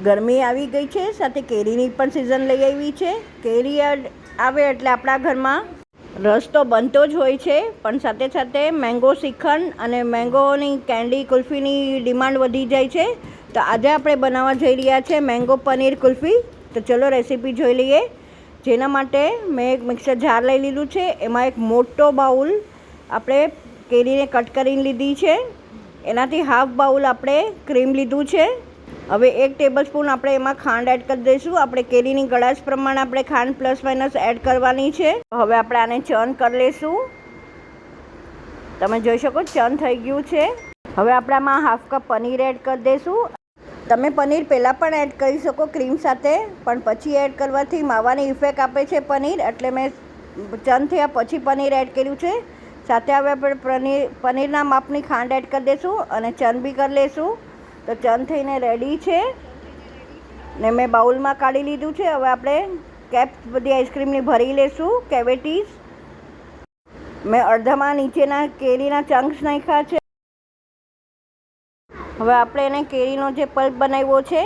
ગરમી આવી ગઈ છે, સાથે કેરીની પણ સિઝન લઈ આવી છે. કેરી આવે એટલે આપણા ઘરમાં રસ તો બનતો જ હોય છે, પણ સાથે સાથે મેંગો શ્રીખંડ અને મેંગોની કેન્ડી કુલ્ફીની ડિમાન્ડ વધી જાય છે. તો આજે આપણે બનાવવા જઈ રહ્યા છે મેંગો પનીર કુલ્ફી. તો ચલો રેસીપી જોઈ લઈએ. જેના માટે મેં એક મિક્સર જાર લઈ લીધું છે. એમાં એક મોટો બાઉલ આપણે કેરીને કટ કરીને લીધી છે. એનાથી હાફ બાઉલ આપણે ક્રીમ લીધું છે. હવે 1 ટેબલસ્પૂન આપણે એમાં ખાંડ એડ કરી દઈશું. આપણે કેરીની ગળાશ પ્રમાણે આપણે ખાંડ પ્લસ માઇનસ એડ કરવાની છે. હવે આપણે આને ચર્ન કરી લઈશું. તમે જોઈ શકો ચર્ન થઈ ગયું છે. હવે આપણે આમાં હાફ કપ પનીર એડ કરી દઈશું. તમે પનીર પહેલાં પણ એડ કરી શકો ક્રીમ સાથે, પણ પછી એડ કરવાથી માવાની ઇફેક્ટ આપે છે પનીર, એટલે મેં ચર્ન થયા પછી પનીર એડ કર્યું છે. સાથે હવે આપણે પનીરના માપની ખાંડ એડ કરી દઈશું અને ચર્ન બી કરી લઈશું. તો ચર્ન થઈને રેડી છે ને મેં બાઉલમાં કાઢી લીધું છે. હવે આપણે કેપ્સ બધી આઈસ્ક્રીમની ભરી લઈશું, કેવિટીઝ. મેં અડધામાં નીચેના કેરીના ચંક્સ નાખ્યા છે. હવે આપણે એને કેરીનો જે પલ્પ બનાવ્યો છે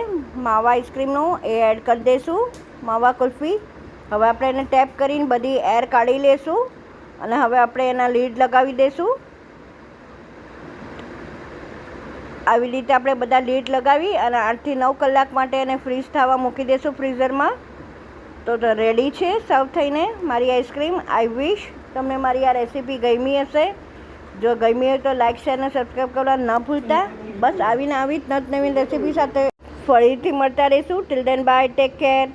માવા આઈસ્ક્રીમનો એ એડ કરી દઈશું, માવા કુલ્ફી. હવે આપણે એને ટેપ કરીને બધી એર કાઢી લઈશું અને હવે આપણે એના લીડ લગાવી દઈશું. આવી રીતે આપણે બધા લીડ લગાવી અને 8 થી 9 કલાક માટે એને ફ્રીઝ થવા મૂકી દઈશું ફ્રીઝરમાં. તો રેડી છે સર્વ થઈને મારી આઈસ્ક્રીમ. આઈ વિશ તમને મારી આ રેસીપી ગમી હશે. જો ગમી હોય તો લાઇક, શેર અને સબસ્ક્રાઈબ કરવા ન ભૂલતા. બસ આવીને આવી જ નવી રેસીપી સાથે ફરીથી મળતા રહીશું. Till then by, take care.